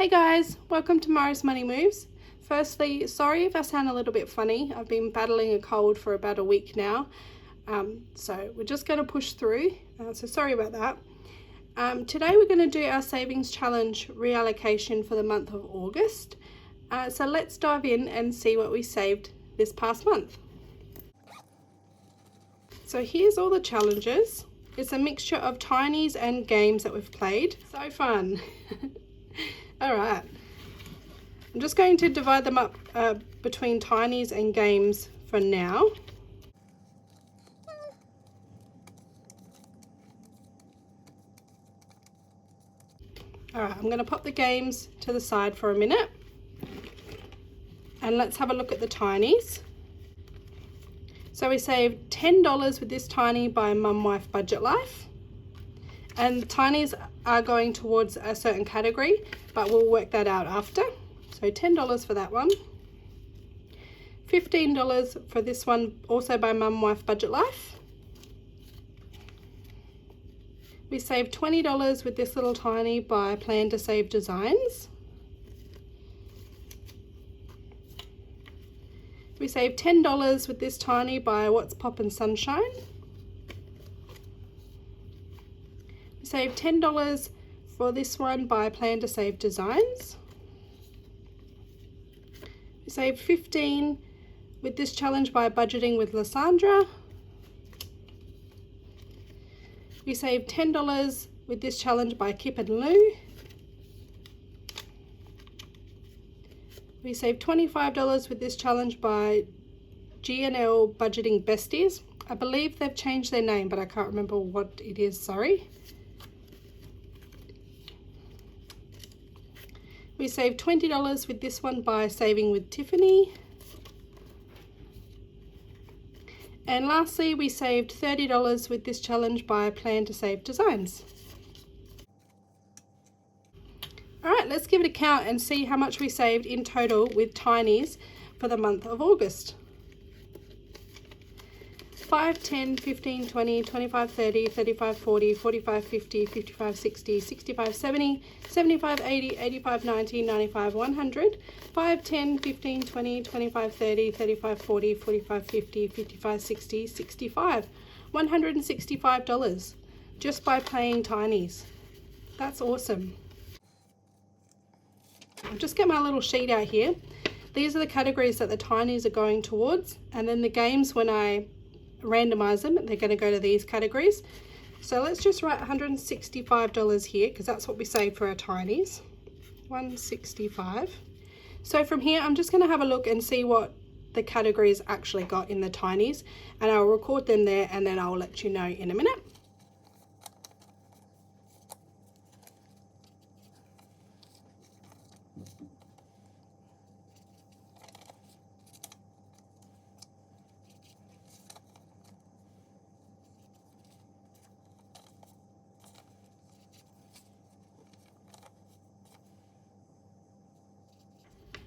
Hey guys, welcome to Mara's Money Moves. Firstly, sorry if I sound a little bit funny. I've been battling a cold for about a week now. So we're just going to push through. So sorry about that. Today we're going to do our savings challenge reallocation for the month of August. So let's dive in and see what we saved this past month. So here's all the challenges. It's a mixture of tinies and games that we've played. So fun. Alright, I'm just going to divide them up between tinies and games for now. Alright, I'm going to pop the games to the side for a minute. And let's have a look at the tinies. So we saved $10 with this tiny by Mum Wife Budget Life. And the tinies are going towards a certain category, but we'll work that out after. So $10 for that one. $15 for this one, also by Mum Wife Budget Life. We saved $20 with this little tiny by Plan to Save Designs. We saved $10 with this tiny by What's Poppin' Sunshine. We saved $10 for this one by Plan to Save Designs. We saved $15 with this challenge by Budgeting with Lysandra. We saved $10 with this challenge by Kip and Lou. We saved $25 with this challenge by G&L Budgeting Besties. I believe they've changed their name, but I can't remember what it is, sorry. We saved $20 with this one by Saving with Tiffany. And lastly, we saved $30 with this challenge by Plan to Save Designs. Alright, let's give it a count and see how much we saved in total with tinies for the month of August. 5, 10, 15, 20, 25, 30, 35, 40, 45, 50, 55, 60, 65, 70, 75, 80, 85, 90, 95, 100. 5, 10, 15, 20, 25, 30, 35, 40, 45, 50, 55, 60, 65. $165 just by playing tinies. That's awesome. I'll just get my little sheet out here. These are the categories that the tinies are going towards, and then the games, when I randomize them, they're going to go to these categories. So let's just write $165 here, because that's what we saved for our tinies. $165. So from here I'm just going to have a look and see what the categories actually got in the tinies, and I'll record them there and then I'll let you know in a minute.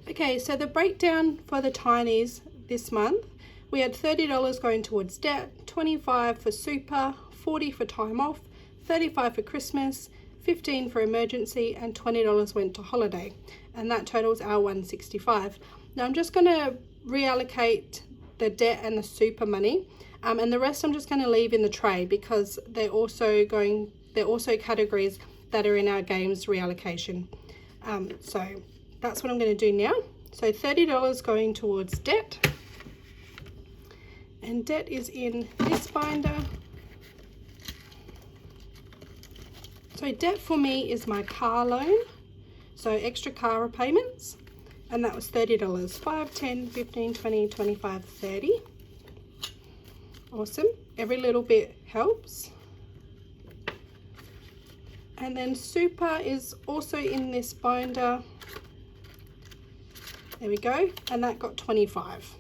Okay, so the breakdown for the tinies this month, we had $30 going towards debt, $25 for super, $40 for time off, $35 for Christmas, $15 for emergency, and $20 went to holiday, and that totals our $165. Now I'm just going to reallocate the debt and the super money, and the rest I'm just going to leave in the tray, because they're also categories that are in our games reallocation. So that's what I'm going to do now. So $30 going towards debt, and debt is in this binder. So debt for me is my car loan, so extra car repayments, and that was $30. 5, 10, 15, 20, 25, 30. Awesome. Every little bit helps. And then super is also in this binder. There we go, and that got 25.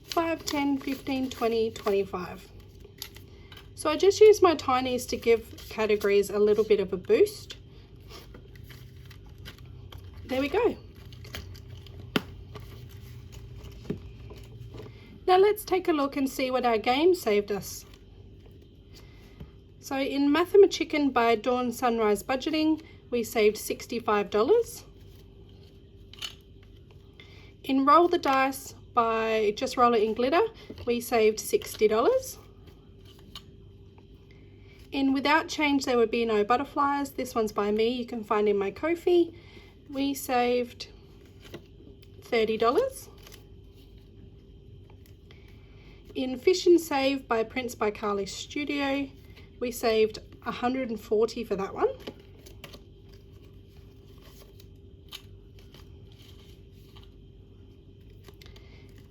5, 10, 15, 20, 25. So I just used my tinies to give categories a little bit of a boost. There we go. Now let's take a look and see what our game saved us. So in Mathemachicken by Dawn Sunrise Budgeting, we saved $65. In Roll the Dice by Just Roll It in Glitter, we saved $60. In Without Change There Would Be No Butterflies, this one's by me, you can find in my Ko-fi, we saved $30. In Fish and Save by Prince by Carly Studio, we saved $140 for that one.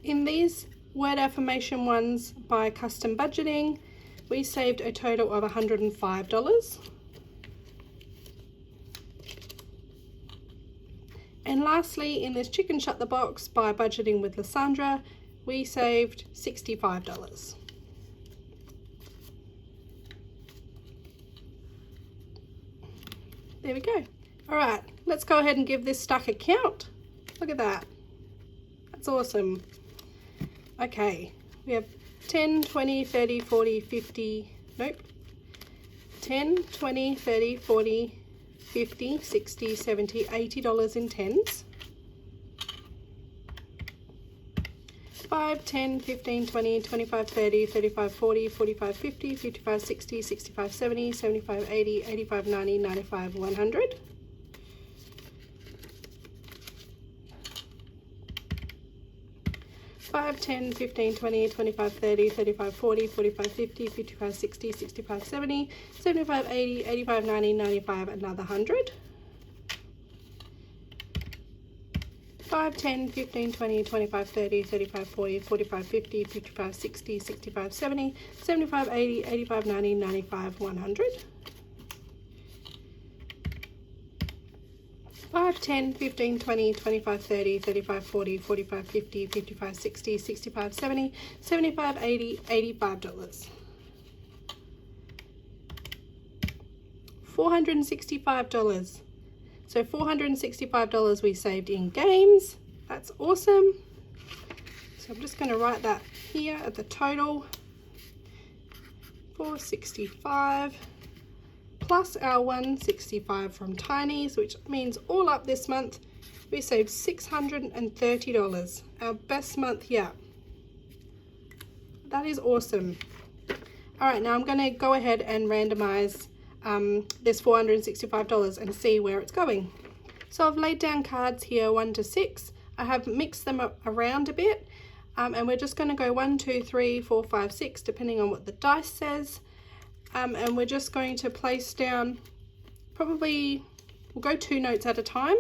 In these word affirmation ones by Custom Budgeting, we saved a total of $105. And lastly, in this Chicken Shut the Box by Budgeting with Lysandra, we saved $65. There we go. All right, let's go ahead and give this stack a count. Look at that. That's awesome. Okay, we have 10, 20, 30, 40, 50, nope. 10, 20, 30, 40, 50, 60, 70, $80 in tens. 5, 10, 15, 20, 25, 30, 35, 40, 45, 50, 55, 60, 65, 70, 75, 80, 85, 90, 95, 100. 5, 10, 15, 20, 25, 30, 35, 40, 45, 50, 55, 60, 65, 70, 75, 80, 85, 90, 95, another 100. 5, 10, 15, 20, 25, 30, 35, 40, 45, 50, 55, 60, 65, 70, 75, 80, 85, 90, 95, 100. 5, 10, 15, 20, 25, 30, 35, 40, 45, 50, 55, 60, 65, 70, 75, 80, $85. $465. So $465 we saved in games. That's awesome. So I'm just going to write that here at the total. $465 plus our $165 from Tiny's, which means all up this month we saved $630. Our best month yet. That is awesome. All right, now I'm going to go ahead and randomize this $465 and see where it's going. So I've laid down cards here 1 to 6. I have mixed them up around a bit, and we're just going to go 1, 2, 3, 4, 5, 6 depending on what the dice says, and we're just going to place down, probably we'll go 2 notes at a time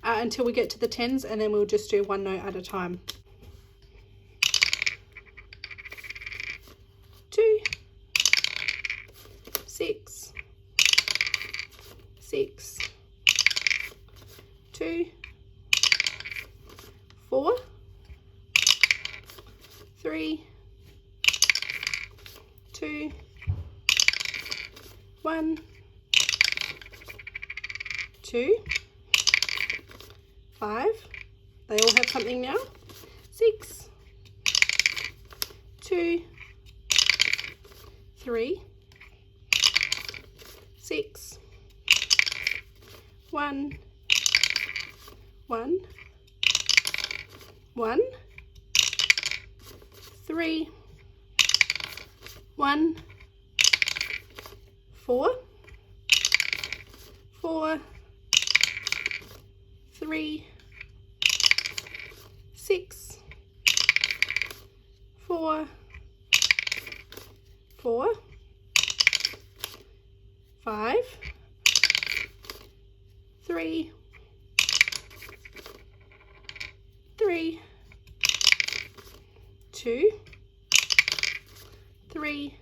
until we get to the 10s, and then we'll just do 1 note at a time. 2, 6, 6, 2, 4, 3, 2, 1, 2, 5. They all have something now. 6, 2, 3, 6, 1, 1, 1, 3, 1, 4, 4, 3, 6, 4, 4, 5, 3, 3, 2, 3,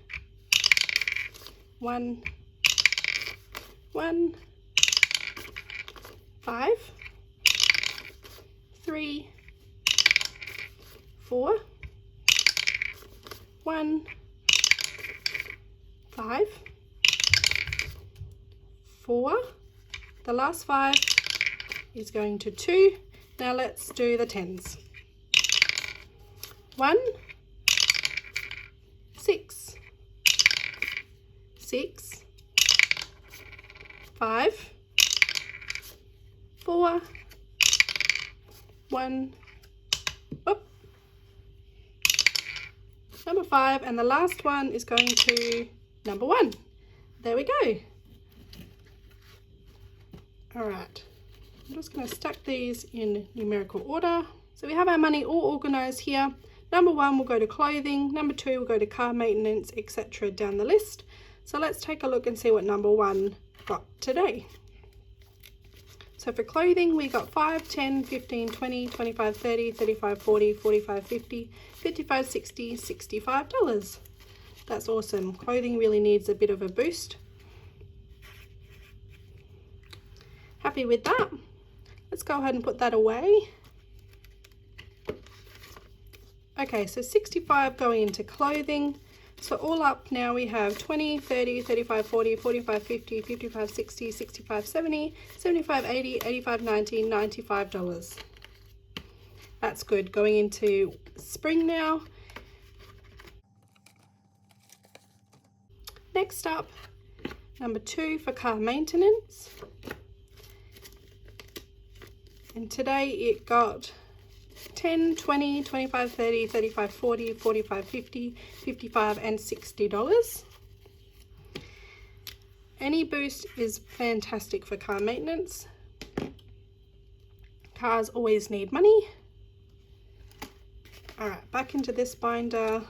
1, 1, 5, 3, 4, 1, 5, 4. The last 5 is going to 2. Now let's do the 10s. 1, 6, 6, 5, 4, 1, whoop, number 5, and the last one is going to number 1. There we go. All right, I'm just going to stack these in numerical order. So we have our money all organized here. Number 1 will go to clothing, number 2 will go to car maintenance, etc. down the list. So let's take a look and see what number 1 got today. So for clothing, we got 5, 10, 15, 20, 25, 30, 35, 40, 45, 50, 55, 60, $65. That's awesome. Clothing really needs a bit of a boost. Happy with that. Let's go ahead and put that away. Okay, so 65 going into clothing. So all up now we have 20, 30, 35, 40, 45, 50, 55, 60, 65, 70, 75, 80, 85, 90, $95. That's good. Going into spring now. Next up, number 2 for car maintenance. And today it got 10, 20, 25, 30, 35, 40, 45, 50, 55, and $60. Any boost is fantastic for car maintenance. Cars always need money. All right, back into this binder,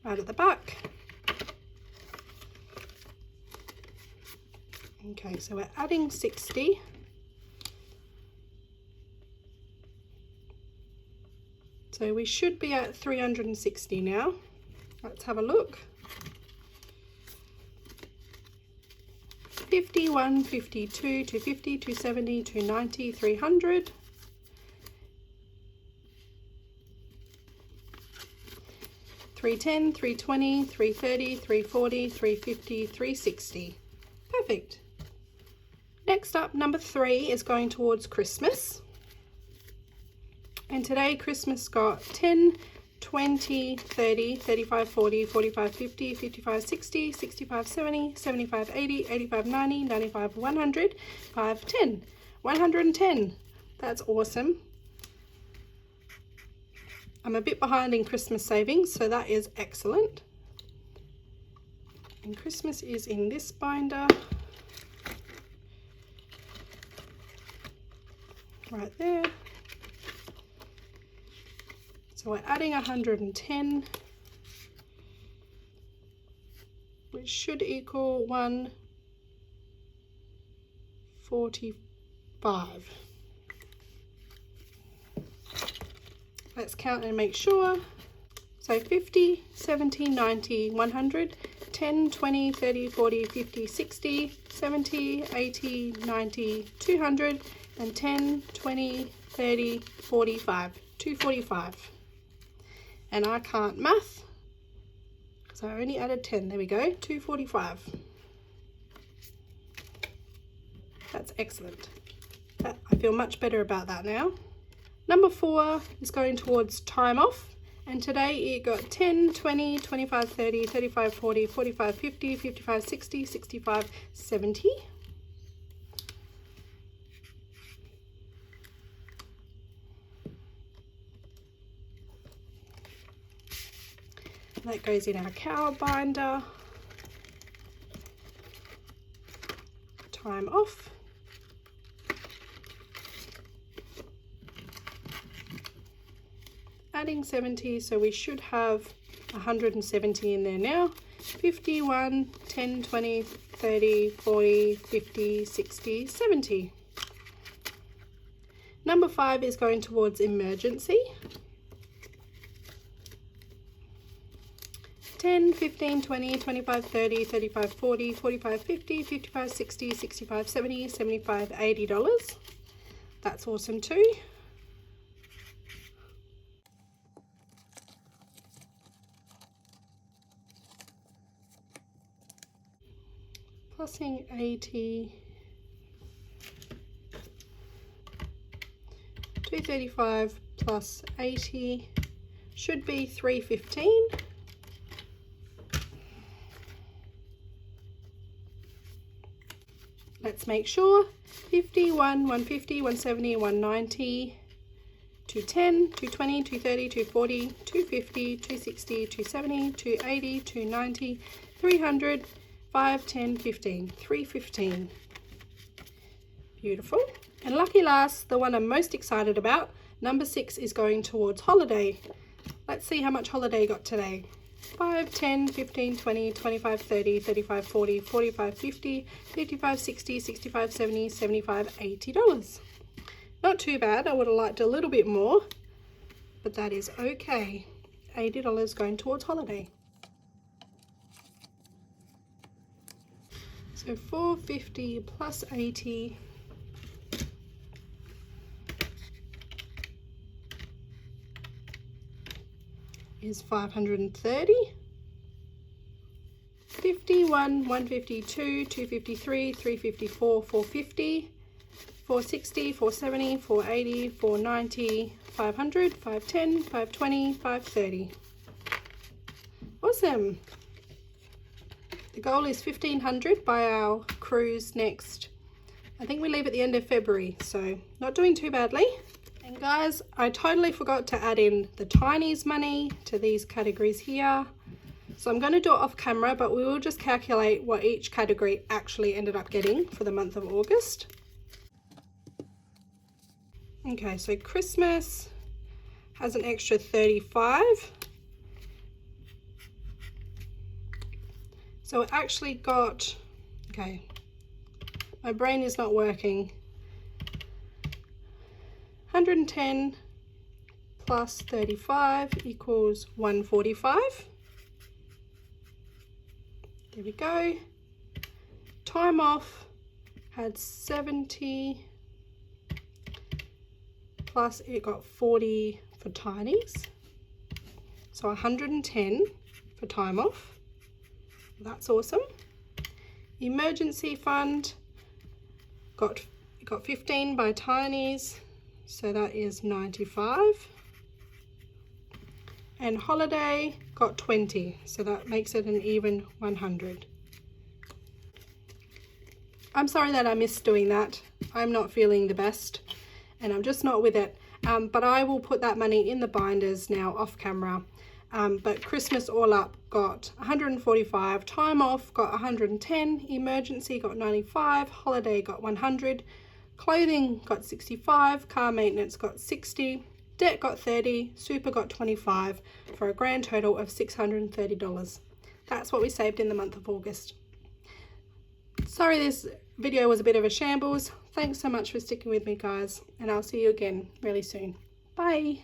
right at the back. Okay, so we're adding 60. So we should be at 360 now. Let's have a look. 51, 52, 250, 270, 290, 300. 310, 320, 330, 340, 350, 360. Perfect. Next up, number 3 is going towards Christmas. And today Christmas got 10, 20, 30, 35, 40, 45, 50, 55, 60, 65, 70, 75, 80, 85, 90, 95, 100, 5, 10. 110. That's awesome. I'm a bit behind in Christmas savings, so that is excellent. And Christmas is in this binder. Right there. So we're adding 110, which should equal 145. Let's count and make sure. So 50, 70, 90, 100, 10, 20, 30, 40, 50, 60, 70, 80, 90, 200, and 10, 20, 30, 45, 245. And I can't math, because I only added 10. There we go, 245. That's excellent. I feel much better about that now. Number 4 is going towards time off. And today it got 10, 20, 25, 30, 35, 40, 45, 50, 55, 60, 65, 70. That goes in our cow binder. Time off. Adding 70, so we should have 170 in there now. 51, 10, 20, 30, 40, 50, 60, 70. Number 5 is going towards emergency. 10, 15, 20, 25, 30, 35, 40, 45, 50, 55, 60, 65, 70, 75, $80. That's awesome too. Plusing 80, 235 plus 80 should be 315. Let's make sure. 51, 150, 170, 190, 210, 220, 230, 240, 250, 260, 270, 280, 290, 300, 5, 10, 15, 315. Beautiful. And lucky last, the one I'm most excited about, number 6 is going towards holiday. Let's see how much holiday got today. 5, 10, 15, 20, 25, 30, 35, 40, 45, 50, 55, 60, 65, 70, 75, $80. Not too bad. I would have liked a little bit more, but that is okay. $80 going towards holiday. So 450 plus 80 is 530. 51, 152, 253, 354, 450, 460, 470, 480, 490, 500, 510, 520, 530. Awesome. The goal is 1500 by our cruise next. I think we leave at the end of February, so not doing too badly. And guys, I totally forgot to add in the Tinies money to these categories here. So I'm going to do it off camera, but we will just calculate what each category actually ended up getting for the month of August. Okay, so Christmas has an extra 35. So it actually got, okay, my brain is not working. 110 plus 35 equals 145. There we go. Time off had 70 plus it got 40 for Tinies. So 110 for time off. That's awesome. Emergency fund got 15 by Tinies. So that is 95. And holiday got 20, so that makes it an even 100. I'm sorry that I missed doing that. I'm not feeling the best and I'm just not with it. But I will put that money in the binders now off camera. But Christmas all up got 145, time off got 110, emergency got 95, holiday got 100, clothing got 65, car maintenance got 60, debt got 30, super got 25, for a grand total of $630. That's what we saved in the month of August. Sorry this video was a bit of a shambles. Thanks so much for sticking with me, guys, and I'll see you again really soon. Bye.